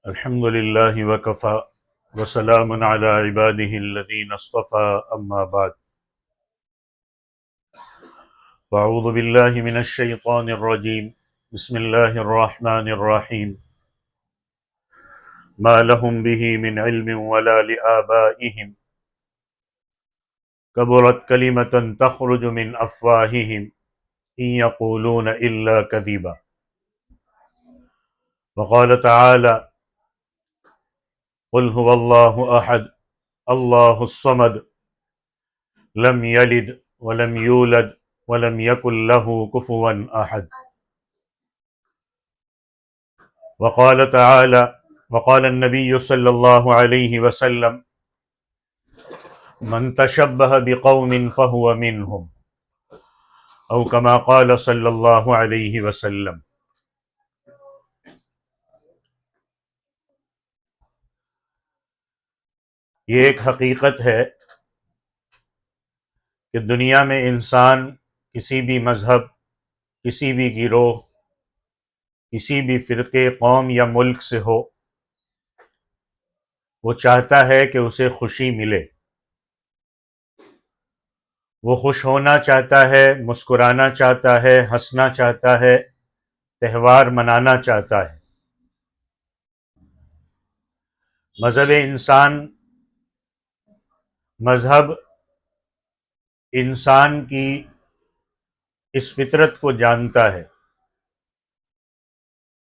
الحمد لله وكفى وسلام على عباده الذين اصطفى أما بعد فأعوذ بالله من الشيطان الرجيم بسم الله الرحمن الرحيم ما لهم به من علم ولا لآبائهم كبرت كلمة تخرج من أفواههم إن يقولون إلا كذبا وقال تعالى قل هو الله أحد الله الصمد لم يلد ولم يولد ولم يكن له كفوا أحد وقال تعالى وقال النبي صلى الله عليه وسلم من تشبه بقوم فهو منهم أو كما قال صلی اللہ علیہ وسلم۔ یہ ایک حقیقت ہے کہ دنیا میں انسان کسی بھی مذہب، کسی بھی گروہ، کسی بھی فرقے، قوم یا ملک سے ہو، وہ چاہتا ہے کہ اسے خوشی ملے، وہ خوش ہونا چاہتا ہے، مسکرانا چاہتا ہے، ہنسنا چاہتا ہے، تہوار منانا چاہتا ہے۔ مذہب انسان کی اس فطرت کو جانتا ہے،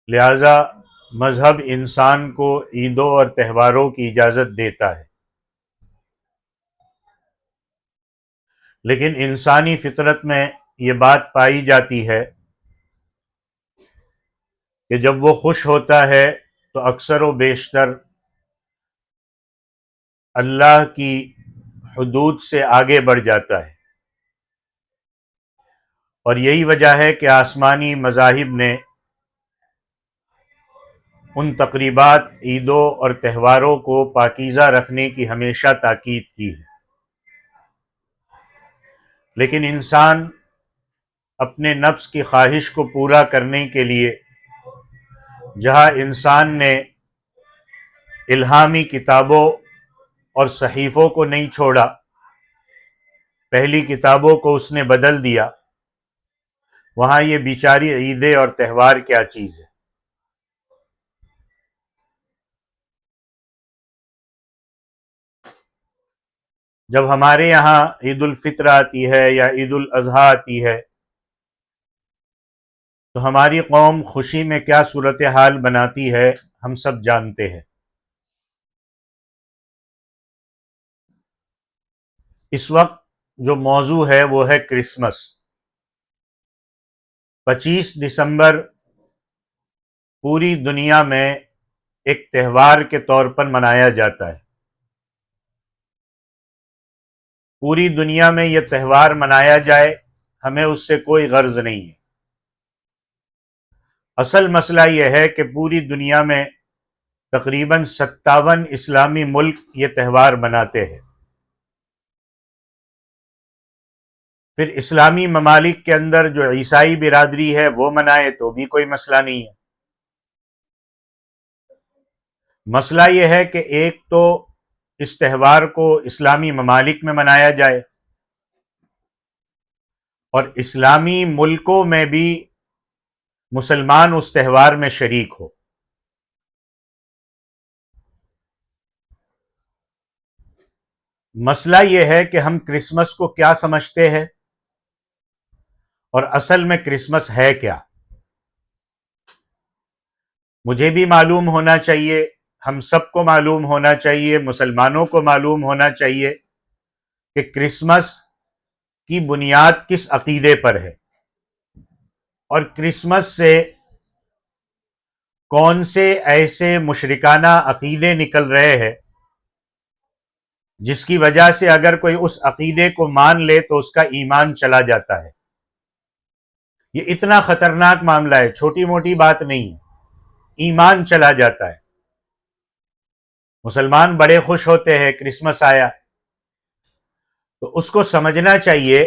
لہذا مذہب انسان کو عیدوں اور تہواروں کی اجازت دیتا ہے، لیکن انسانی فطرت میں یہ بات پائی جاتی ہے کہ جب وہ خوش ہوتا ہے تو اکثر و بیشتر اللہ کی حدود سے آگے بڑھ جاتا ہے، اور یہی وجہ ہے کہ آسمانی مذاہب نے ان تقریبات، عیدوں اور تہواروں کو پاکیزہ رکھنے کی ہمیشہ تاکید کی ہے، لیکن انسان اپنے نفس کی خواہش کو پورا کرنے کے لیے جہاں انسان نے الہامی کتابوں اور صحیفوں کو نہیں چھوڑا، پہلی کتابوں کو اس نے بدل دیا، وہاں یہ بیچاری عیدیں اور تہوار کیا چیز ہے۔ جب ہمارے یہاں عید الفطر آتی ہے یا عید الاضحیٰ آتی ہے تو ہماری قوم خوشی میں کیا صورتحال بناتی ہے ہم سب جانتے ہیں۔ اس وقت جو موضوع ہے وہ ہے کرسمس۔ 25 دسمبر پوری دنیا میں ایک تہوار کے طور پر منایا جاتا ہے، پوری دنیا میں یہ تہوار منایا جائے، ہمیں اس سے کوئی غرض نہیں ہے۔ اصل مسئلہ یہ ہے کہ پوری دنیا میں تقریباً 57 اسلامی ملک یہ تہوار مناتے ہیں، پھر اسلامی ممالک کے اندر جو عیسائی برادری ہے وہ منائے تو بھی کوئی مسئلہ نہیں ہے۔ مسئلہ یہ ہے کہ ایک تو اس تہوار کو اسلامی ممالک میں منایا جائے اور اسلامی ملکوں میں بھی مسلمان اس تہوار میں شریک ہو۔ مسئلہ یہ ہے کہ ہم کرسمس کو کیا سمجھتے ہیں اور اصل میں کرسمس ہے کیا۔ مجھے بھی معلوم ہونا چاہیے، ہم سب کو معلوم ہونا چاہیے، مسلمانوں کو معلوم ہونا چاہیے کہ کرسمس کی بنیاد کس عقیدے پر ہے، اور کرسمس سے کون سے ایسے مشرکانہ عقیدے نکل رہے ہیں جس کی وجہ سے اگر کوئی اس عقیدے کو مان لے تو اس کا ایمان چلا جاتا ہے۔ یہ اتنا خطرناک معاملہ ہے، چھوٹی موٹی بات نہیں ہے، ایمان چلا جاتا ہے۔ مسلمان بڑے خوش ہوتے ہیں کرسمس آیا، تو اس کو سمجھنا چاہیے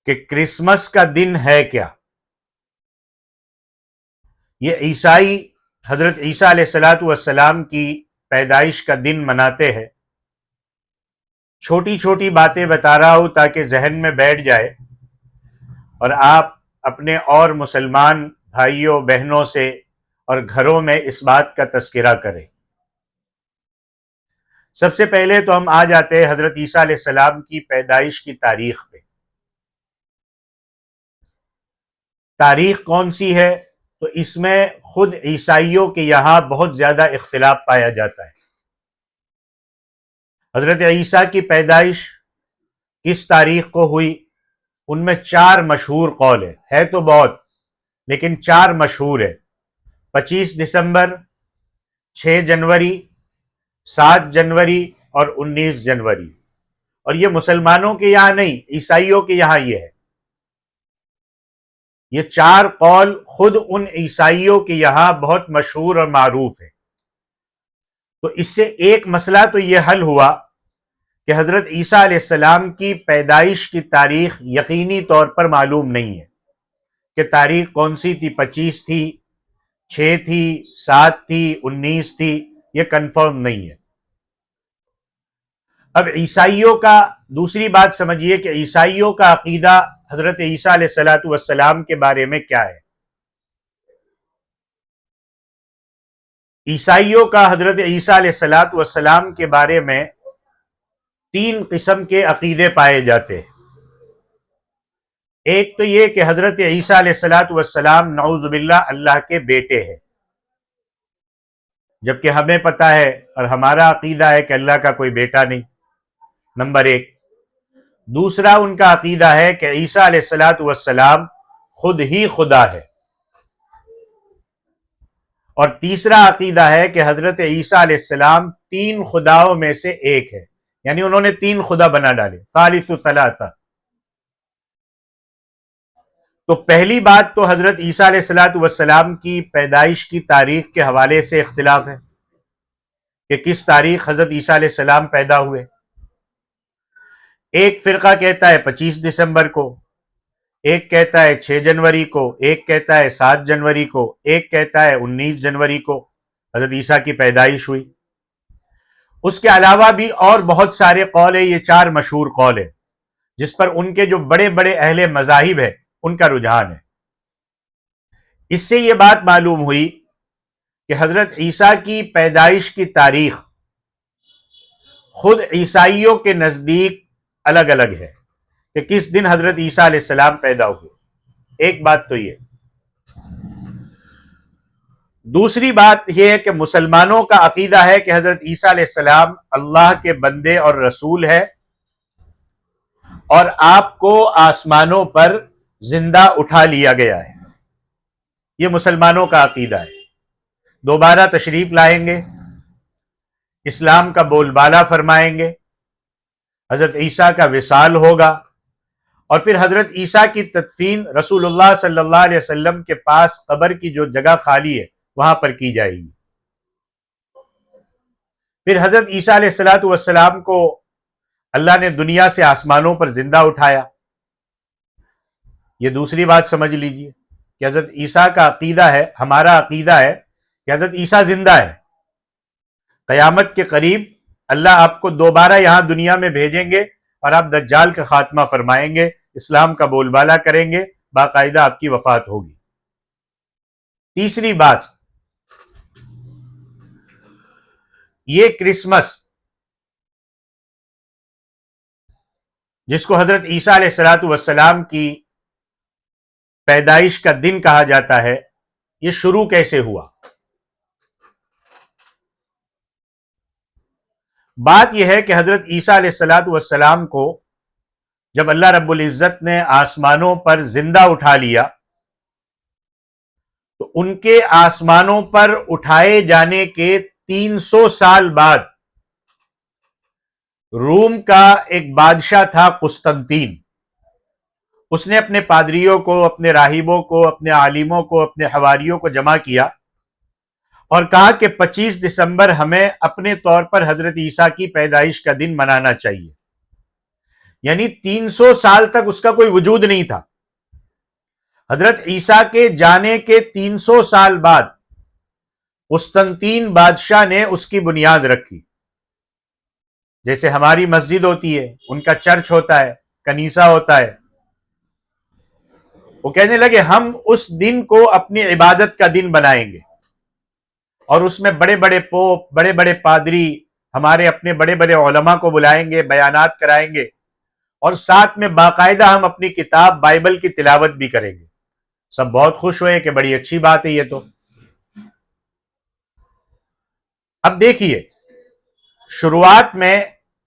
کہ کرسمس کا دن ہے کیا۔ یہ عیسائی حضرت عیسیٰ علیہ الصلاۃ والسلام کی پیدائش کا دن مناتے ہیں. چھوٹی چھوٹی باتیں بتا رہا ہوں تاکہ ذہن میں بیٹھ جائے اور آپ اپنے اور مسلمان بھائیوں بہنوں سے اور گھروں میں اس بات کا تذکرہ کریں. سب سے پہلے تو ہم آ جاتے ہیں حضرت عیسیٰ علیہ السلام کی پیدائش کی تاریخ پہ. تاریخ کون سی ہے؟ تو اس میں خود عیسائیوں کے یہاں بہت زیادہ اختلاف پایا جاتا ہے. حضرت عیسیٰ کی پیدائش کس تاریخ کو ہوئی؟ ان میں 4 مشہور قول ہے تو بہت، لیکن 4 مشہور ہے. 25 دسمبر، 6 جنوری، 7 جنوری اور 19 جنوری. اور یہ مسلمانوں کے یہاں نہیں، عیسائیوں کے یہاں یہ ہے. یہ 4 قول خود ان عیسائیوں کے یہاں بہت مشہور اور معروف ہے. تو اس سے ایک مسئلہ تو یہ حل ہوا کہ حضرت عیسیٰ علیہ السلام کی پیدائش کی تاریخ یقینی طور پر معلوم نہیں ہے کہ تاریخ کون سی تھی، 25 تھی، 6 تھی، 7 تھی، 19 تھی، یہ کنفرم نہیں ہے. اب عیسائیوں کا دوسری بات سمجھیے کہ عیسائیوں کا عقیدہ حضرت عیسیٰ علیہ الصلاۃ والسلام کے بارے میں کیا ہے. عیسائیوں کا حضرت عیسیٰ علیہ الصلاۃ والسلام کے بارے میں 3 قسم کے عقیدے پائے جاتے ہیں. ایک تو یہ کہ حضرت عیسیٰ علیہ الصلاۃ والسلام نعوذ باللہ اللہ کے بیٹے ہیں، جبکہ ہمیں پتہ ہے اور ہمارا عقیدہ ہے کہ اللہ کا کوئی بیٹا نہیں. نمبر 1. دوسرا ان کا عقیدہ ہے کہ عیسیٰ علیہ الصلاۃ والسلام خود ہی خدا ہے. اور تیسرا عقیدہ ہے کہ حضرت عیسیٰ علیہ السلام 3 خداؤں میں سے ایک ہے، یعنی انہوں نے 3 خدا بنا ڈالے، ثالث ثلاثہ. تو پہلی بات تو حضرت عیسیٰ علیہ الصلاۃ والسلام کی پیدائش کی تاریخ کے حوالے سے اختلاف ہے کہ کس تاریخ حضرت عیسیٰ علیہ السلام پیدا ہوئے. ایک فرقہ کہتا ہے 25 دسمبر کو، ایک کہتا ہے 6 جنوری کو، ایک کہتا ہے 7 جنوری کو، ایک کہتا ہے 19 جنوری کو حضرت عیسیٰ کی پیدائش ہوئی. اس کے علاوہ بھی اور بہت سارے قول ہیں. یہ 4 مشہور قول ہیں جس پر ان کے جو بڑے بڑے اہل مذاہب ہیں ان کا رجحان ہے. اس سے یہ بات معلوم ہوئی کہ حضرت عیسیٰ کی پیدائش کی تاریخ خود عیسائیوں کے نزدیک الگ الگ ہے کہ کس دن حضرت عیسیٰ علیہ السلام پیدا ہوئے. ایک بات تو یہ. دوسری بات یہ ہے کہ مسلمانوں کا عقیدہ ہے کہ حضرت عیسیٰ علیہ السلام اللہ کے بندے اور رسول ہے اور آپ کو آسمانوں پر زندہ اٹھا لیا گیا ہے. یہ مسلمانوں کا عقیدہ ہے. دوبارہ تشریف لائیں گے، اسلام کا بول بالا فرمائیں گے، حضرت عیسیٰ کا وصال ہوگا اور پھر حضرت عیسیٰ کی تدفین رسول اللہ صلی اللہ علیہ وسلم کے پاس قبر کی جو جگہ خالی ہے وہاں پر کی جائے گی. پھر حضرت عیسیٰ علیہ الصلاۃ والسلام کو اللہ نے دنیا سے آسمانوں پر زندہ اٹھایا. یہ دوسری بات سمجھ لیجئے کہ حضرت عیسیٰ کا عقیدہ ہے، ہمارا عقیدہ ہے کہ حضرت عیسیٰ زندہ ہے. قیامت کے قریب اللہ آپ کو دوبارہ یہاں دنیا میں بھیجیں گے اور آپ دجال کا خاتمہ فرمائیں گے، اسلام کا بول بالا کریں گے، باقاعدہ آپ کی وفات ہوگی. تیسری بات، یہ کرسمس جس کو حضرت عیسیٰ علیہ الصلاۃ والسلام کی پیدائش کا دن کہا جاتا ہے، یہ شروع کیسے ہوا؟ بات یہ ہے کہ حضرت عیسیٰ علیہ الصلاۃ والسلام کو جب اللہ رب العزت نے آسمانوں پر زندہ اٹھا لیا تو ان کے آسمانوں پر اٹھائے جانے کے 300 سال بعد روم کا ایک بادشاہ تھا قسطنطین. اس نے اپنے پادریوں کو، اپنے راہبوں کو، اپنے عالموں کو، اپنے حواریوں کو جمع کیا اور کہا کہ 25 دسمبر ہمیں اپنے طور پر حضرت عیسیٰ کی پیدائش کا دن منانا چاہیے. یعنی 300 سال تک اس کا کوئی وجود نہیں تھا. حضرت عیسیٰ کے جانے کے 300 سال بعد قسطنطین بادشاہ نے اس کی بنیاد رکھی. جیسے ہماری مسجد ہوتی ہے، ان کا چرچ ہوتا ہے، کنیسہ ہوتا ہے. وہ کہنے لگے ہم اس دن کو اپنی عبادت کا دن بنائیں گے، اور اس میں بڑے بڑے پوپ، بڑے بڑے پادری، ہمارے اپنے بڑے بڑے علماء کو بلائیں گے، بیانات کرائیں گے، اور ساتھ میں باقاعدہ ہم اپنی کتاب بائبل کی تلاوت بھی کریں گے. سب بہت خوش ہوئے کہ بڑی اچھی بات ہے یہ تو. اب دیکھیے، شروعات میں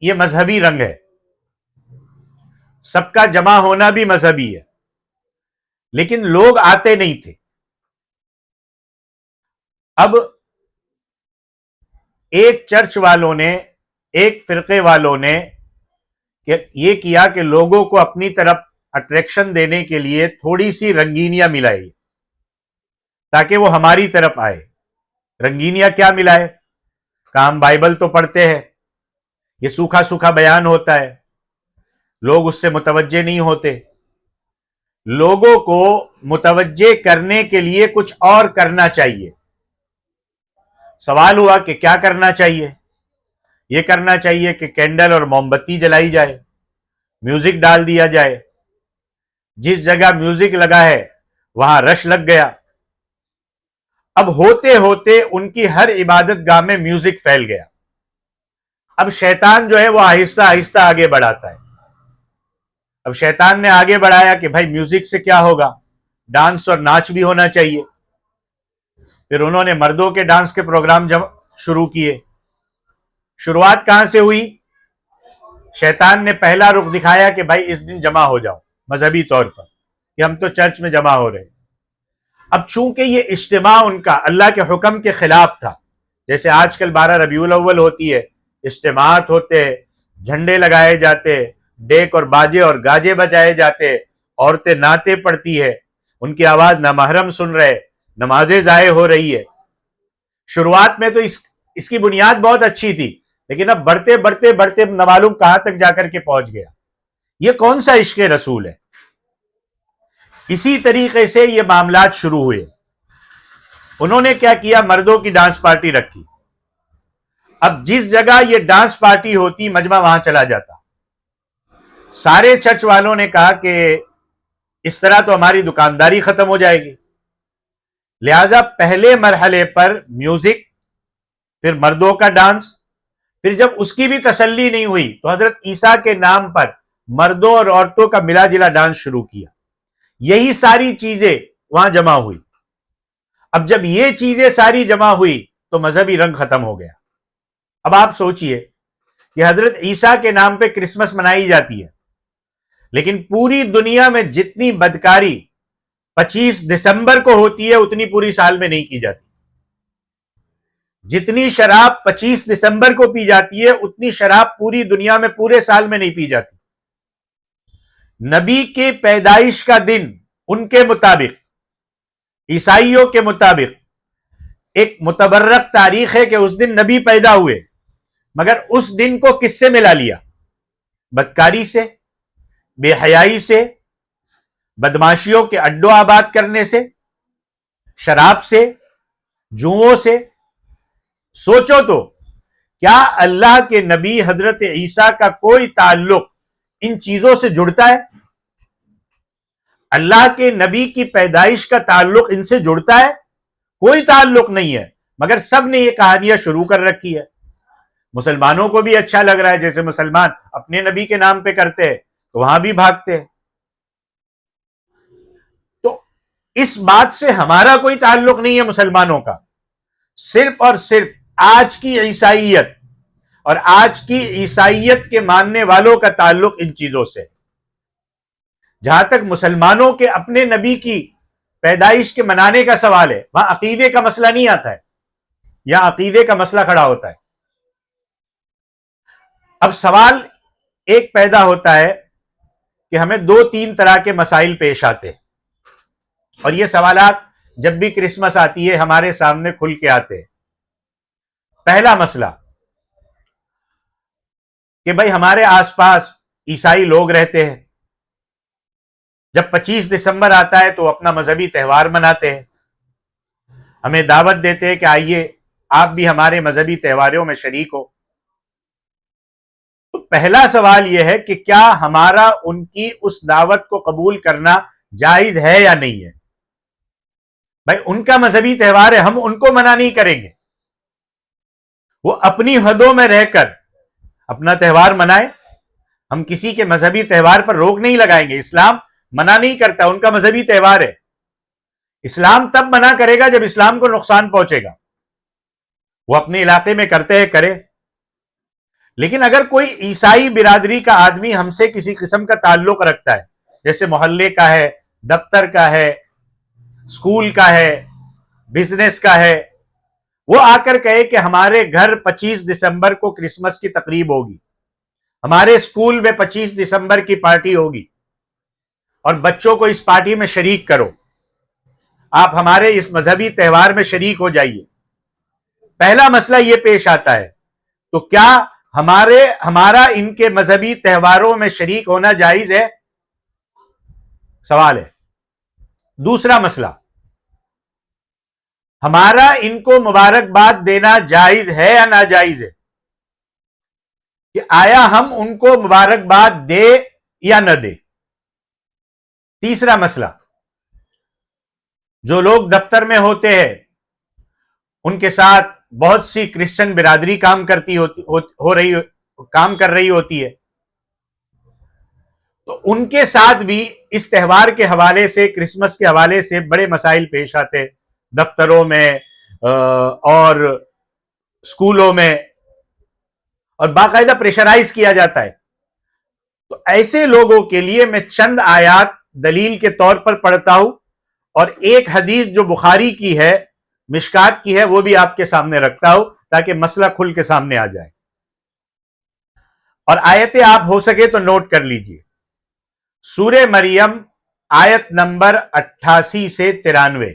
یہ مذہبی رنگ ہے، سب کا جمع ہونا بھی مذہبی ہے، لیکن لوگ آتے نہیں تھے. اب ایک چرچ والوں نے، ایک فرقے والوں نے یہ کیا کہ لوگوں کو اپنی طرف اٹریکشن دینے کے لیے تھوڑی سی رنگینیاں ملائی تاکہ وہ ہماری طرف آئے. رنگینیاں کیا ملائے؟ کہ ہم بائبل تو پڑھتے ہیں، یہ سوکھا سوکھا بیان ہوتا ہے، لوگ اس سے متوجہ نہیں ہوتے. لوگوں کو متوجہ کرنے کے لیے کچھ اور کرنا چاہیے. سوال ہوا کہ کیا کرنا چاہیے؟ یہ کرنا چاہیے کہ کینڈل اور موم بتی جلائی جائے، میوزک ڈال دیا جائے. جس جگہ میوزک لگا ہے وہاں رش لگ گیا. اب ہوتے ہوتے ان کی ہر عبادت گاہ میں میوزک پھیل گیا. اب شیطان جو ہے وہ آہستہ آہستہ آگے بڑھاتا ہے. اب شیطان نے آگے بڑھایا کہ بھائی میوزک سے کیا ہوگا، ڈانس اور ناچ بھی ہونا چاہیے. پھر انہوں نے مردوں کے ڈانس کے پروگرام شروع کیے. شروعات کہاں سے ہوئی؟ شیطان نے پہلا رخ دکھایا کہ بھائی اس دن جمع ہو جاؤ مذہبی طور پر، کہ ہم تو چرچ میں جمع ہو رہے. اب چونکہ یہ اجتماع ان کا اللہ کے حکم کے خلاف تھا، جیسے آج کل 12 ربیع الاول ہوتی ہے، اجتماعات ہوتے، جھنڈے لگائے جاتے، ڈیک اور باجے اور گاجے بجائے جاتے، عورتیں نعتیں پڑھتی ہے، ان کی آواز نامحرم سن رہے، نمازیں ضائع ہو رہی ہے. شروعات میں تو اس کی بنیاد بہت اچھی تھی، لیکن اب بڑھتے بڑھتے بڑھتے نہ معلوم کہاں تک جا کر کے پہنچ گیا. یہ کون سا عشق رسول ہے؟ اسی طریقے سے یہ معاملات شروع ہوئے. انہوں نے کیا کیا؟ مردوں کی ڈانس پارٹی رکھی. اب جس جگہ یہ ڈانس پارٹی ہوتی مجمع وہاں چلا جاتا. سارے چرچ والوں نے کہا کہ اس طرح تو ہماری دکانداری ختم ہو جائے گی، لہذا پہلے مرحلے پر میوزک، پھر مردوں کا ڈانس. پھر جب اس کی بھی تسلی نہیں ہوئی تو حضرت عیسیٰ کے نام پر مردوں اور عورتوں کا ملا جلا ڈانس شروع کیا. یہی ساری چیزیں وہاں جمع ہوئی. اب جب یہ چیزیں ساری جمع ہوئی تو مذہبی رنگ ختم ہو گیا. اب آپ سوچئے کہ حضرت عیسیٰ کے نام پہ کرسمس منائی جاتی ہے، لیکن پوری دنیا میں جتنی بدکاری 25 دسمبر کو ہوتی ہے اتنی پوری سال میں نہیں کی جاتی. جتنی شراب 25 دسمبر کو پی جاتی ہے اتنی شراب پوری دنیا میں پورے سال میں نہیں پی جاتی. نبی کے پیدائش کا دن ان کے مطابق، عیسائیوں کے مطابق، ایک متبرک تاریخ ہے کہ اس دن نبی پیدا ہوئے، مگر اس دن کو کس سے ملا لیا؟ بدکاری سے، بے حیائی سے، بدماشیوں کے اڈوں آباد کرنے سے، شراب سے، جوؤں سے. سوچو تو کیا اللہ کے نبی حضرت عیسیٰ کا کوئی تعلق ان چیزوں سے جڑتا ہے؟ اللہ کے نبی کی پیدائش کا تعلق ان سے جڑتا ہے؟ کوئی تعلق نہیں ہے، مگر سب نے یہ کہانیاں شروع کر رکھی ہے. مسلمانوں کو بھی اچھا لگ رہا ہے، جیسے مسلمان اپنے نبی کے نام پہ کرتے ہیں تو وہاں بھی بھاگتے ہیں. تو اس بات سے ہمارا کوئی تعلق نہیں ہے مسلمانوں کا. صرف اور صرف آج کی عیسائیت اور آج کی عیسائیت کے ماننے والوں کا تعلق ان چیزوں سے. جہاں تک مسلمانوں کے اپنے نبی کی پیدائش کے منانے کا سوال ہے، وہاں عقیدے کا مسئلہ نہیں آتا ہے، یا عقیدے کا مسئلہ کھڑا ہوتا ہے. اب سوال ایک پیدا ہوتا ہے کہ ہمیں 2-3 طرح کے مسائل پیش آتے ہیں، اور یہ سوالات جب بھی کرسمس آتی ہے ہمارے سامنے کھل کے آتے ہیں. پہلا مسئلہ کہ بھئی ہمارے آس پاس عیسائی لوگ رہتے ہیں، جب 25 دسمبر آتا ہے تو اپنا مذہبی تہوار مناتے ہیں، ہمیں دعوت دیتے ہیں کہ آئیے آپ بھی ہمارے مذہبی تہواروں میں شریک ہو۔ تو پہلا سوال یہ ہے کہ کیا ہمارا ان کی اس دعوت کو قبول کرنا جائز ہے یا نہیں ہے؟ بھائی ان کا مذہبی تہوار ہے، ہم ان کو منع نہیں کریں گے، وہ اپنی حدوں میں رہ کر اپنا تہوار منائے، ہم کسی کے مذہبی تہوار پر روک نہیں لگائیں گے۔ اسلام منع نہیں کرتا، ان کا مذہبی تہوار ہے۔ اسلام تب منع کرے گا جب اسلام کو نقصان پہنچے گا، وہ اپنے علاقے میں کرتے ہیں کرے۔ لیکن اگر کوئی عیسائی برادری کا آدمی ہم سے کسی قسم کا تعلق رکھتا ہے، جیسے محلے کا ہے، دفتر کا ہے، اسکول کا ہے، بزنس کا ہے، وہ آ کر کہے کہ ہمارے گھر 25 دسمبر کو کرسمس کی تقریب ہوگی، ہمارے اسکول میں 25 دسمبر کی پارٹی ہوگی اور بچوں کو اس پارٹی میں شریک کرو، آپ ہمارے اس مذہبی تہوار میں شریک ہو جائیے۔ پہلا مسئلہ یہ پیش آتا ہے، تو کیا ہمارا ان کے مذہبی تہواروں میں شریک ہونا جائز ہے؟ سوال ہے۔ دوسرا مسئلہ، ہمارا ان کو مبارکباد دینا جائز ہے یا ناجائز ہے؟ کہ آیا ہم ان کو مبارکباد دے یا نہ دے؟ تیسرا مسئلہ، جو لوگ دفتر میں ہوتے ہیں ان کے ساتھ بہت سی کرسچن برادری کام کر رہی ہوتی ہے، تو ان کے ساتھ بھی اس تہوار کے حوالے سے، کرسمس کے حوالے سے بڑے مسائل پیش آتے، دفتروں میں اور اسکولوں میں، اور باقاعدہ پریشرائز کیا جاتا ہے۔ تو ایسے لوگوں کے لیے میں چند آیات دلیل کے طور پر پڑھتا ہوں، اور ایک حدیث جو بخاری کی ہے، مشکات کی ہے، وہ بھی آپ کے سامنے رکھتا ہوں تاکہ مسئلہ کھل کے سامنے آ جائے۔ اور آیتیں آپ ہو سکے تو نوٹ کر لیجئے۔ سورہ مریم آیت نمبر 88 سے 93،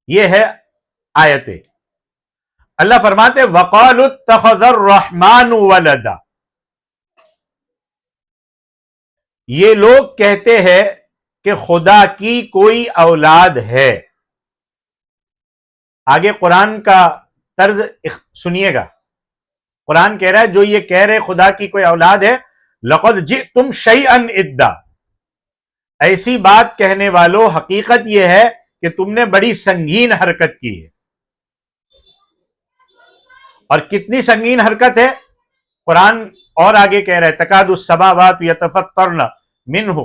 یہ ہے آیتیں۔ اللہ فرماتے وَقَالُوا اتَّخَذَ الرَّحْمَنُ وَلَدًا، یہ لوگ کہتے ہیں کہ خدا کی کوئی اولاد ہے۔ آگے قرآن کا طرز سنیے گا، قرآن کہہ رہا ہے جو یہ کہہ رہے خدا کی کوئی اولاد ہے، لَقَدْ جِئْتُمْ شَيْئًا إِدًّا، ایسی بات کہنے والوں حقیقت یہ ہے کہ تم نے بڑی سنگین حرکت کی ہے۔ اور کتنی سنگین حرکت ہے؟ قرآن اور آگے کہہ رہا ہے تکاد السماوات یتفطرن منہ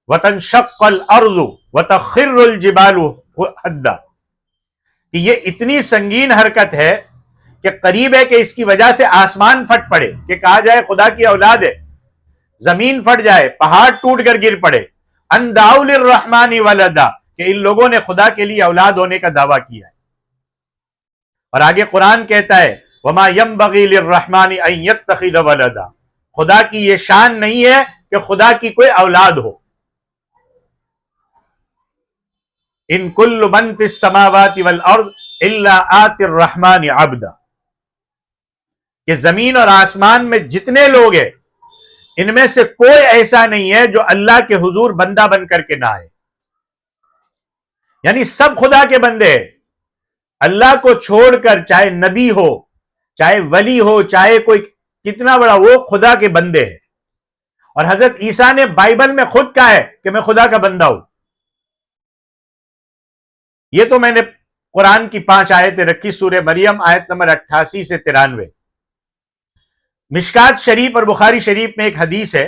وتنشق الارض وتخر الجبال حدا، کہ یہ اتنی سنگین حرکت ہے کہ قریب ہے کہ اس کی وجہ سے آسمان پھٹ پڑے، کہ کہا جائے خدا کی اولاد ہے، زمین پھٹ جائے، پہاڑ ٹوٹ کر گر پڑے، ان دعوا للرحمن ولدا، کہ ان لوگوں نے خدا کے لیے اولاد ہونے کا دعویٰ کیا ہے۔ اور آگے قرآن کہتا ہے وما ينبغي للرحمن ان يتخذ ولدا، خدا کی یہ شان نہیں ہے کہ خدا کی کوئی اولاد ہو۔ ان کل من فی السماوات والارض الا آتی الرحمن عبدا، کہ زمین اور آسمان میں جتنے لوگ ہیں ان میں سے کوئی ایسا نہیں ہے جو اللہ کے حضور بندہ بن کر کے نہ آئے، یعنی سب خدا کے بندے ہیں۔ اللہ کو چھوڑ کر چاہے نبی ہو، چاہے ولی ہو، چاہے کوئی کتنا بڑا، وہ خدا کے بندے ہیں۔ اور حضرت عیسیٰ نے بائبل میں خود کہا ہے کہ میں خدا کا بندہ ہوں۔ یہ تو میں نے قرآن کی 5 آیتیں رکھی، سورہ مریم آیت نمبر 88 سے 93۔ مشکات شریف اور بخاری شریف میں ایک حدیث ہے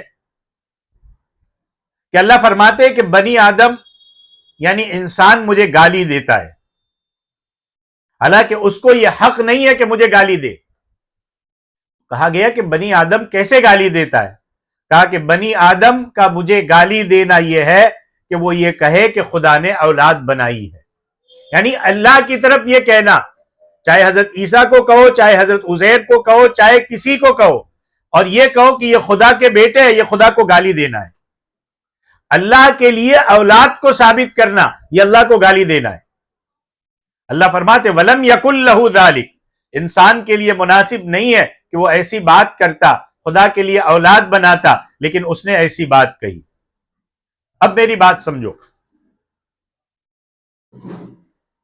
کہ اللہ فرماتے ہیں کہ بنی آدم یعنی انسان مجھے گالی دیتا ہے، حالانکہ اس کو یہ حق نہیں ہے کہ مجھے گالی دے۔ کہا گیا کہ بنی آدم کیسے گالی دیتا ہے؟ کہا کہ بنی آدم کا مجھے گالی دینا یہ ہے کہ وہ یہ کہے کہ خدا نے اولاد بنائی ہے، یعنی اللہ کی طرف یہ کہنا، چاہے حضرت عیسیٰ کو کہو، چاہے حضرت عزیر کو کہو، چاہے کسی کو کہو، اور یہ کہو کہ یہ خدا کے بیٹے ہیں، یہ خدا کو گالی دینا ہے۔ اللہ کے لیے اولاد کو ثابت کرنا یہ اللہ کو گالی دینا ہے۔ اللہ فرماتے وَلَمْ يَكُنْ لَهُ ذَلِكَ، انسان کے لیے مناسب نہیں ہے کہ وہ ایسی بات کرتا، خدا کے لیے اولاد بناتا، لیکن اس نے ایسی بات کہی۔ اب میری بات سمجھو،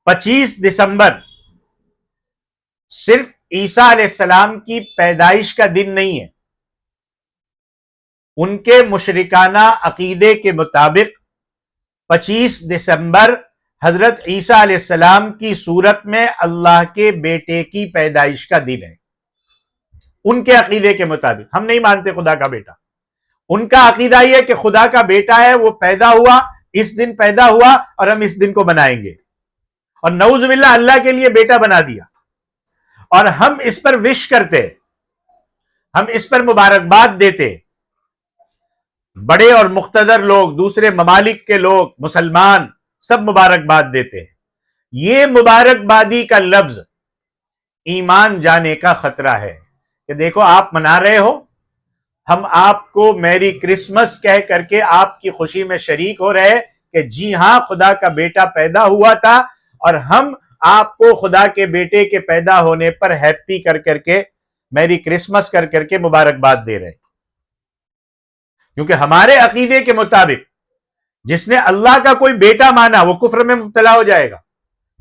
25 دسمبر صرف عیسیٰ علیہ السلام کی پیدائش کا دن نہیں ہے. ان کے مشرکانہ عقیدے کے مطابق 25 دسمبر حضرت عیسیٰ علیہ السلام کی صورت میں اللہ کے بیٹے کی پیدائش کا دن ہے. ان کے عقیدے کے مطابق، ہم نہیں مانتے خدا کا بیٹا. ان کا عقیدہ یہ کہ خدا کا بیٹا ہے، وہ پیدا ہوا، اس دن پیدا ہوا اور ہم اس دن کو منائیں گے، اور نعوذ باللہ اللہ کے لیے بیٹا بنا دیا، اور ہم اس پر وش کرتے، ہم اس پر مبارکباد دیتے. بڑے اور مقتدر لوگ، دوسرے ممالک کے لوگ، مسلمان سب مبارکباد دیتے. یہ مبارکبادی کا لفظ ایمان جانے کا خطرہ ہے کہ دیکھو آپ منا رہے ہو، ہم آپ کو میری کرسمس کہہ کر کے آپ کی خوشی میں شریک ہو رہے کہ جی ہاں خدا کا بیٹا پیدا ہوا تھا، اور ہم آپ کو خدا کے بیٹے کے پیدا ہونے پر ہیپی کر کر کے، میری کرسمس کر کر کے مبارکباد دے رہے. کیونکہ ہمارے عقیدے کے مطابق جس نے اللہ کا کوئی بیٹا مانا وہ کفر میں مبتلا ہو جائے گا،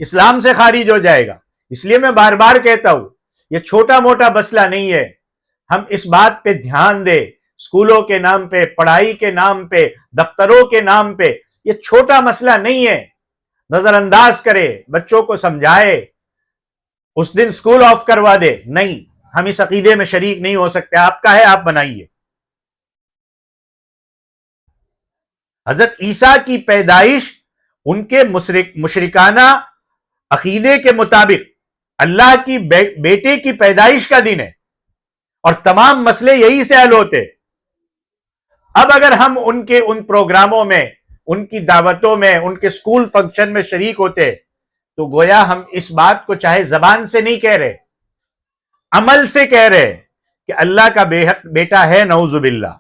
اسلام سے خارج ہو جائے گا. اس لیے میں بار بار کہتا ہوں یہ چھوٹا موٹا مسئلہ نہیں ہے. ہم اس بات پہ دھیان دیں، اسکولوں کے نام پہ، پڑھائی کے نام پہ، دفتروں کے نام پہ. یہ چھوٹا مسئلہ نہیں ہے. نظر انداز کرے، بچوں کو سمجھائے، اس دن اسکول آف کروا دے. نہیں، ہم اس عقیدے میں شریک نہیں ہو سکتے. آپ کا ہے، آپ بنائیے. حضرت عیسیٰ کی پیدائش ان کے مشرکانہ عقیدے کے مطابق اللہ کی بیٹے کی پیدائش کا دن ہے، اور تمام مسئلے یہی سے حل ہوتے. اب اگر ہم ان کے ان پروگراموں میں، ان کی دعوتوں میں، ان کے سکول فنکشن میں شریک ہوتے تو گویا ہم اس بات کو چاہے زبان سے نہیں کہہ رہے، عمل سے کہہ رہے کہ اللہ کا بیٹا ہے، نعوذ باللہ.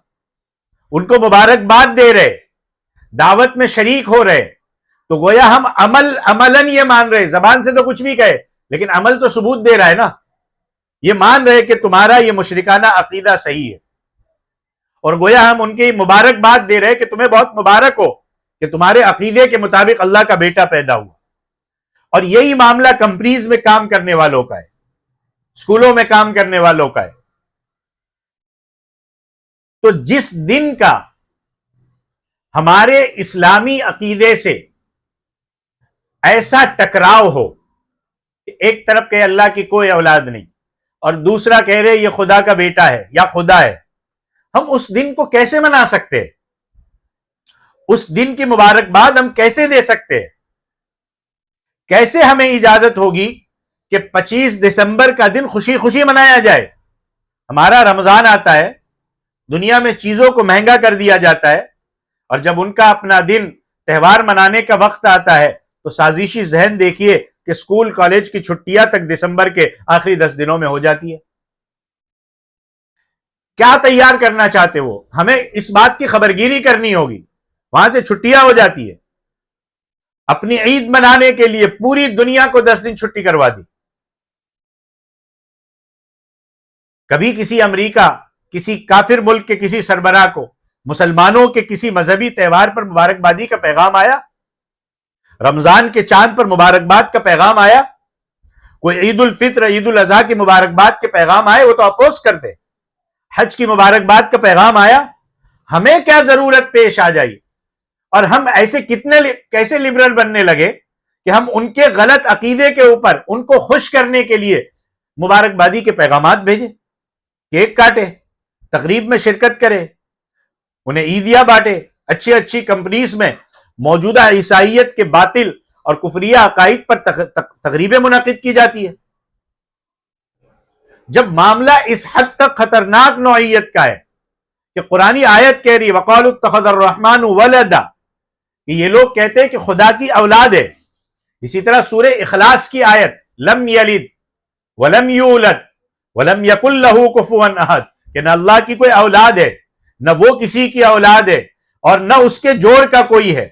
ان کو مبارکباد دے رہے، دعوت میں شریک ہو رہے، تو گویا ہم عملاً یہ مان رہے. زبان سے تو کچھ بھی کہے لیکن عمل تو ثبوت دے رہا ہے نا. یہ مان رہے کہ تمہارا یہ مشرکانہ عقیدہ صحیح ہے، اور گویا ہم ان کی مبارکباد دے رہے کہ تمہیں بہت مبارک ہو کہ تمہارے عقیدے کے مطابق اللہ کا بیٹا پیدا ہوا. اور یہی معاملہ کمپنیز میں کام کرنے والوں کا ہے، اسکولوں میں کام کرنے والوں کا ہے. تو جس دن کا ہمارے اسلامی عقیدے سے ایسا ٹکراؤ ہو کہ ایک طرف کہ اللہ کی کوئی اولاد نہیں اور دوسرا کہہ رہے یہ خدا کا بیٹا ہے یا خدا ہے، ہم اس دن کو کیسے منا سکتے؟ اس دن کی مبارکباد ہم کیسے دے سکتے؟ کیسے ہمیں اجازت ہوگی کہ 25 دسمبر کا دن خوشی خوشی منایا جائے؟ ہمارا رمضان آتا ہے، دنیا میں چیزوں کو مہنگا کر دیا جاتا ہے، اور جب ان کا اپنا دن تہوار منانے کا وقت آتا ہے تو سازشی ذہن دیکھیے کہ سکول کالج کی چھٹیاں تک دسمبر کے آخری 10 دنوں میں ہو جاتی ہے. کیا تیار کرنا چاہتے وہ؟ ہمیں اس بات کی خبرگیری کرنی ہوگی. وہاں سے چھٹیاں ہو جاتی ہے. اپنی عید منانے کے لیے پوری دنیا کو 10 دن چھٹی کروا دی. کبھی کسی امریکہ، کسی کافر ملک کے کسی سربراہ کو مسلمانوں کے کسی مذہبی تہوار پر مبارکبادی کا پیغام آیا؟ رمضان کے چاند پر مبارکباد کا پیغام آیا؟ کوئی عید الفطر، عید الاضحیٰ کی مبارکباد کے پیغام آئے؟ وہ تو اپوز کرتے. حج کی مبارکباد کا پیغام آیا؟ ہمیں کیا ضرورت پیش آ جائی؟ اور ہم ایسے کیسے لبرل بننے لگے کہ ہم ان کے غلط عقیدے کے اوپر ان کو خوش کرنے کے لیے مبارکبادی کے پیغامات بھیجیں، کیک کاٹے، تقریب میں شرکت کرے، انہیں عیدیاں بانٹے. اچھی اچھی کمپنیز میں موجودہ عیسائیت کے باطل اور کفریہ عقائد پر تقریبیں منعقد کی جاتی ہے. جب معاملہ اس حد تک خطرناک نوعیت کا ہے کہ قرآنی آیت کہہ رہی وَقَالُوا اتَّخَذَ الرَّحْمَنُ وَلَدًا، کہ یہ لوگ کہتے ہیں کہ خدا کی اولاد ہے. اسی طرح سورہ اخلاص کی آیت لم یلد ولم یولد ولم یکن لہ کفوا احد، کہ نہ اللہ کی کوئی اولاد ہے، نہ وہ کسی کی اولاد ہے، اور نہ اس کے جوڑ کا کوئی ہے.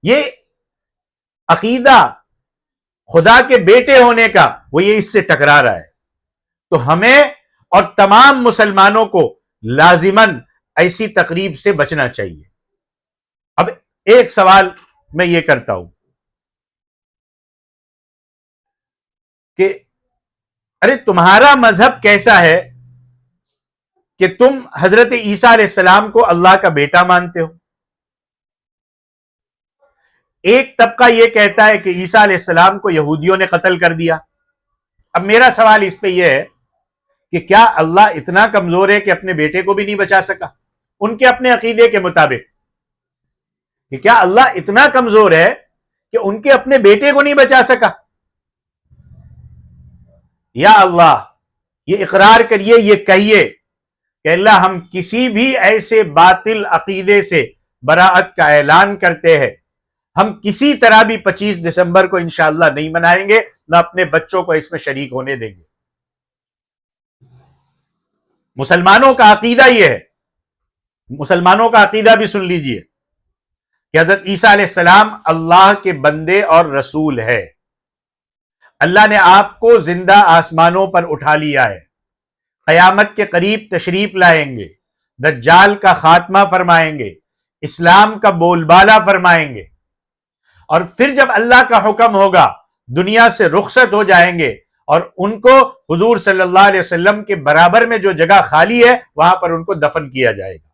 یہ عقیدہ خدا کے بیٹے ہونے کا وہ یہ اس سے ٹکرا رہا ہے. تو ہمیں اور تمام مسلمانوں کو لازماً ایسی تقریب سے بچنا چاہیے. ایک سوال میں یہ کرتا ہوں کہ ارے تمہارا مذہب کیسا ہے کہ تم حضرت عیسیٰ علیہ السلام کو اللہ کا بیٹا مانتے ہو؟ ایک طبقہ یہ کہتا ہے کہ عیسیٰ علیہ السلام کو یہودیوں نے قتل کر دیا. اب میرا سوال اس پہ یہ ہے کہ کیا اللہ اتنا کمزور ہے کہ اپنے بیٹے کو بھی نہیں بچا سکا؟ ان کے اپنے عقیدے کے مطابق کہ کیا اللہ اتنا کمزور ہے کہ ان کے اپنے بیٹے کو نہیں بچا سکا؟ یا اللہ یہ اقرار کریے، یہ کہیے کہ اللہ ہم کسی بھی ایسے باطل عقیدے سے براعت کا اعلان کرتے ہیں، ہم کسی طرح بھی 25 دسمبر کو انشاءاللہ نہیں منائیں گے، نہ اپنے بچوں کو اس میں شریک ہونے دیں گے. مسلمانوں کا عقیدہ یہ ہے، مسلمانوں کا عقیدہ بھی سن لیجئے کہ حضرت عیسیٰ علیہ السلام اللہ کے بندے اور رسول ہے. اللہ نے آپ کو زندہ آسمانوں پر اٹھا لیا ہے، قیامت کے قریب تشریف لائیں گے، دجال کا خاتمہ فرمائیں گے، اسلام کا بول بالا فرمائیں گے، اور پھر جب اللہ کا حکم ہوگا دنیا سے رخصت ہو جائیں گے اور ان کو حضور صلی اللہ علیہ وسلم کے برابر میں جو جگہ خالی ہے وہاں پر ان کو دفن کیا جائے گا.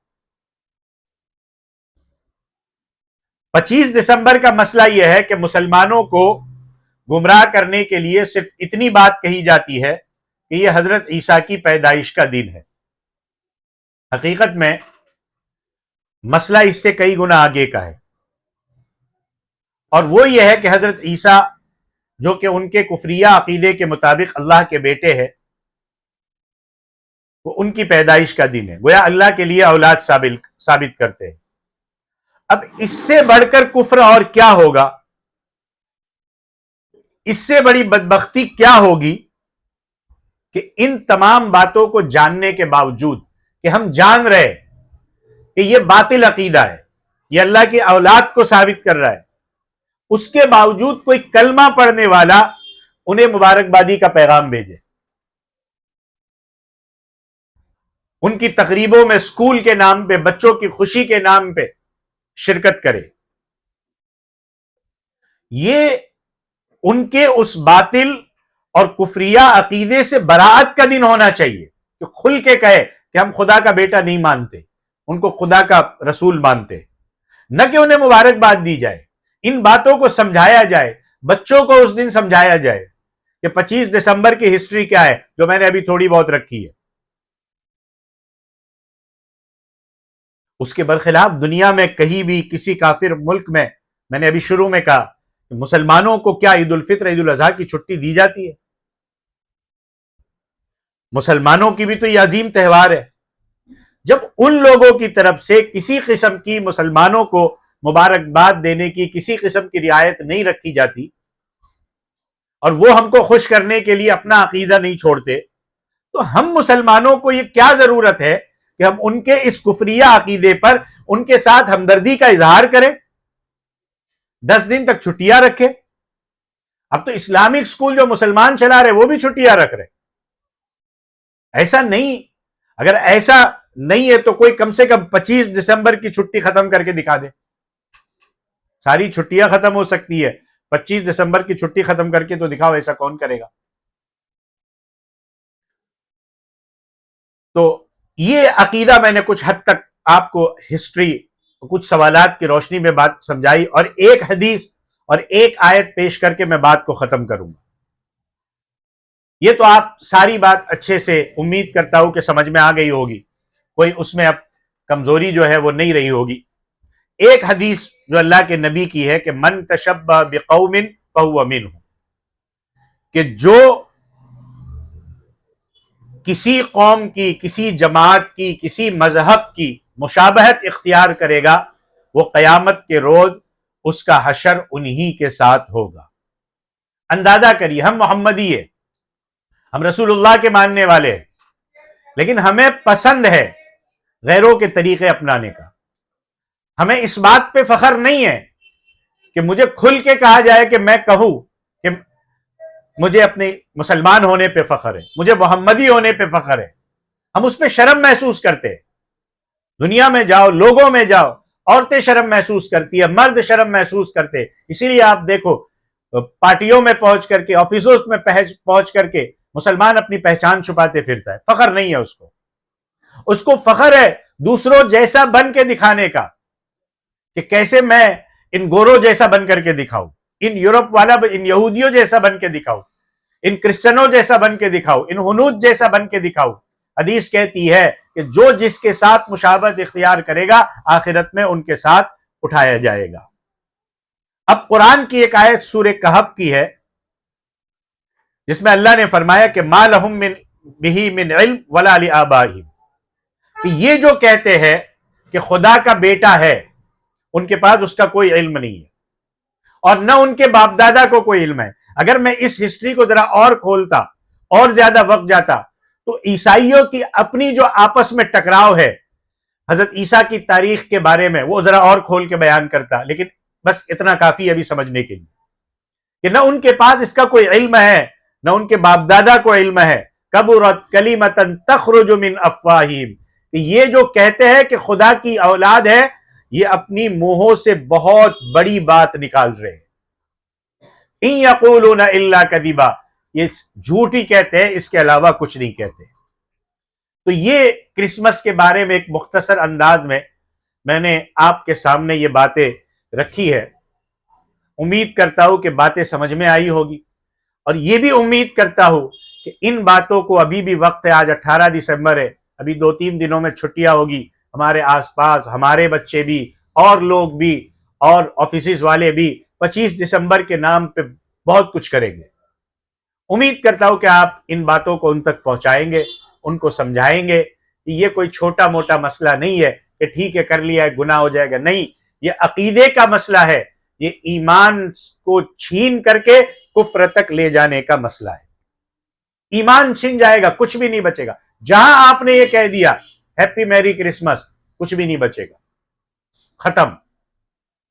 25 دسمبر کا مسئلہ یہ ہے کہ مسلمانوں کو گمراہ کرنے کے لیے صرف اتنی بات کہی جاتی ہے کہ یہ حضرت عیسیٰ کی پیدائش کا دن ہے. حقیقت میں مسئلہ اس سے کئی گنا آگے کا ہے، اور وہ یہ ہے کہ حضرت عیسیٰ جو کہ ان کے کفریہ عقیدے کے مطابق اللہ کے بیٹے ہیں، وہ ان کی پیدائش کا دن ہے، گویا اللہ کے لیے اولاد ثابت کرتے ہیں. اب اس سے بڑھ کر کفر اور کیا ہوگا؟ اس سے بڑی بدبختی کیا ہوگی کہ ان تمام باتوں کو جاننے کے باوجود کہ ہم جان رہے کہ یہ باطل عقیدہ ہے، یہ اللہ کی اولاد کو ثابت کر رہا ہے، اس کے باوجود کوئی کلمہ پڑھنے والا انہیں مبارکبادی کا پیغام بھیجے، ان کی تقریبوں میں اسکول کے نام پہ، بچوں کی خوشی کے نام پہ شرکت کرے. یہ ان کے اس باطل اور کفریہ عقیدے سے براعت کا دن ہونا چاہیے کہ کھل کے کہے کہ ہم خدا کا بیٹا نہیں مانتے، ان کو خدا کا رسول مانتے، نہ کہ انہیں مبارکباد دی جائے. ان باتوں کو سمجھایا جائے، بچوں کو اس دن سمجھایا جائے کہ 25 دسمبر کی ہسٹری کیا ہے، جو میں نے ابھی تھوڑی بہت رکھی ہے. اس کے برخلاف دنیا میں کہیں بھی کسی کافر ملک میں نے ابھی شروع میں کہا کہ مسلمانوں کو کیا عید الفطر، عید الاضحیٰ کی چھٹی دی جاتی ہے؟ مسلمانوں کی بھی تو یہ عظیم تہوار ہے. جب ان لوگوں کی طرف سے کسی قسم کی مسلمانوں کو مبارکباد دینے کی کسی قسم کی رعایت نہیں رکھی جاتی، اور وہ ہم کو خوش کرنے کے لیے اپنا عقیدہ نہیں چھوڑتے، تو ہم مسلمانوں کو یہ کیا ضرورت ہے کہ ہم ان کے اس کفریہ عقیدے پر ان کے ساتھ ہمدردی کا اظہار کریں، 10 دن تک چھٹیاں رکھیں. اب تو اسلامک اسکول جو مسلمان چلا رہے وہ بھی چھٹیاں رکھ رہے. ایسا نہیں، اگر ایسا نہیں ہے تو کوئی کم سے کم 25 دسمبر کی چھٹی ختم کر کے دکھا دے. ساری چھٹیاں ختم ہو سکتی ہے، 25 دسمبر کی چھٹی ختم کر کے تو دکھاؤ. ایسا کون کرے گا؟ تو یہ عقیدہ میں نے کچھ حد تک آپ کو ہسٹری، کچھ سوالات کی روشنی میں بات سمجھائی، اور ایک حدیث اور ایک آیت پیش کر کے میں بات کو ختم کروں گا. یہ تو آپ ساری بات اچھے سے امید کرتا ہوں کہ سمجھ میں آ گئی ہوگی، کوئی اس میں اب کمزوری جو ہے وہ نہیں رہی ہوگی. ایک حدیث جو اللہ کے نبی کی ہے کہ من تشبہ بقوم فہو منہ، کہ جو کسی قوم کی، کسی جماعت کی، کسی مذہب کی مشابہت اختیار کرے گا، وہ قیامت کے روز اس کا حشر انہی کے ساتھ ہوگا. اندازہ کریے، ہم محمدی ہیں، ہم رسول اللہ کے ماننے والے ہیں، لیکن ہمیں پسند ہے غیروں کے طریقے اپنانے کا. ہمیں اس بات پہ فخر نہیں ہے کہ مجھے کھل کے کہا جائے کہ میں کہوں کہ مجھے اپنے مسلمان ہونے پہ فخر ہے، مجھے محمدی ہونے پہ فخر ہے. ہم اس پہ شرم محسوس کرتے ہیں. دنیا میں جاؤ، لوگوں میں جاؤ، عورتیں شرم محسوس کرتی ہے، مرد شرم محسوس کرتے. اسی لیے آپ دیکھو پارٹیوں میں پہنچ کر کے، آفیسوں میں پہنچ کر کے مسلمان اپنی پہچان چھپاتے پھرتا ہے. فخر نہیں ہے اس کو فخر ہے دوسروں جیسا بن کے دکھانے کا کہ کیسے میں ان گوروں جیسا بن کر کے دکھاؤں، ان یورپ والا ان یہودیوں جیسا بن کے دکھاؤں، ان کرسچنوں جیسا بن کے دکھاؤ، ان ہنود جیسا بن کے دکھاؤ. حدیث کہتی ہے کہ جو جس کے ساتھ مشابہت اختیار کرے گا آخرت میں ان کے ساتھ اٹھایا جائے گا. اب قرآن کی ایک آیت سورہ کہف کی ہے جس میں اللہ نے فرمایا کہ ما لہم بہ من علم ولا لآبائہم، کہ یہ جو کہتے ہیں کہ خدا کا بیٹا ہے ان کے پاس اس کا کوئی علم نہیں ہے اور نہ ان کے باپ دادا کو کوئی علم ہے. اگر میں اس ہسٹری کو ذرا اور کھولتا اور زیادہ وقت جاتا تو عیسائیوں کی اپنی جو آپس میں ٹکراؤ ہے حضرت عیسیٰ کی تاریخ کے بارے میں وہ ذرا اور کھول کے بیان کرتا، لیکن بس اتنا کافی ابھی سمجھنے کے لیے کہ نہ ان کے پاس اس کا کوئی علم ہے نہ ان کے باپ دادا کو علم ہے. کبرت کلمۃ تخرج من افواہہم، کہ یہ جو کہتے ہیں کہ خدا کی اولاد ہے یہ اپنی منہوں سے بہت بڑی بات نکال رہے ہیں. ان یقولون الا کذبا، یہ جھوٹ ہی کہتے ہیں، اس کے علاوہ کچھ نہیں کہتے. تو یہ کرسمس کے بارے میں ایک مختصر انداز میں نے آپ کے سامنے یہ باتیں رکھی ہے. امید کرتا ہوں کہ باتیں سمجھ میں آئی ہوگی اور یہ بھی امید کرتا ہوں کہ ان باتوں کو ابھی بھی وقت ہے. آج 18 دسمبر ہے، ابھی 2-3 دنوں میں چھٹیاں ہوگی. ہمارے آس پاس ہمارے بچے بھی اور لوگ بھی اور آفیسز والے بھی 25 دسمبر کے نام پہ بہت کچھ کریں گے. امید کرتا ہوں کہ آپ ان باتوں کو ان تک پہنچائیں گے، ان کو سمجھائیں گے کہ یہ کوئی چھوٹا موٹا مسئلہ نہیں ہے کہ ٹھیک ہے کر لیا ہے گناہ ہو جائے گا. نہیں، یہ عقیدے کا مسئلہ ہے، یہ ایمان کو چھین کر کے کفر تک لے جانے کا مسئلہ ہے. ایمان چھن جائے گا، کچھ بھی نہیں بچے گا. جہاں آپ نے یہ کہہ دیا ہیپی میری کرسمس، کچھ بھی نہیں بچے گا، ختم.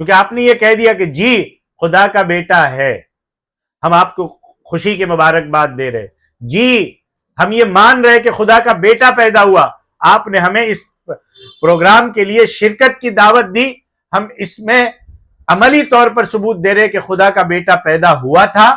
کیونکہ آپ نے یہ کہہ دیا کہ جی خدا کا بیٹا ہے، ہم آپ کو خوشی کی مبارکباد دے رہے، جی ہم یہ مان رہے کہ خدا کا بیٹا پیدا ہوا. آپ نے ہمیں اس پروگرام کے لیے شرکت کی دعوت دی، ہم اس میں عملی طور پر ثبوت دے رہے کہ خدا کا بیٹا پیدا ہوا تھا.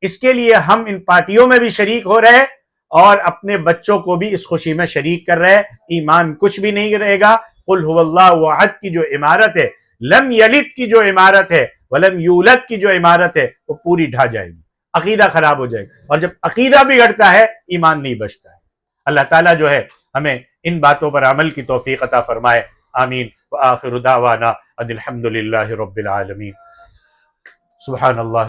اس کے لیے ہم ان پارٹیوں میں بھی شریک ہو رہے اور اپنے بچوں کو بھی اس خوشی میں شریک کر رہے. ایمان کچھ بھی نہیں رہے گا. قل هو اللہ احد کی جو عمارت ہے، لم یلد کی جو عمارت ہے، ولم یولد کی جو عمارت ہے، وہ پوری ڈھا جائے گی، عقیدہ خراب ہو جائے گا. اور جب عقیدہ بگڑتا ہے ایمان نہیں بچتا ہے. اللہ تعالیٰ جو ہے ہمیں ان باتوں پر عمل کی توفیق عطا فرمائے. آمین. وآخر دعوانا ان الحمد للہ رب العالمین. سبحان اللہ.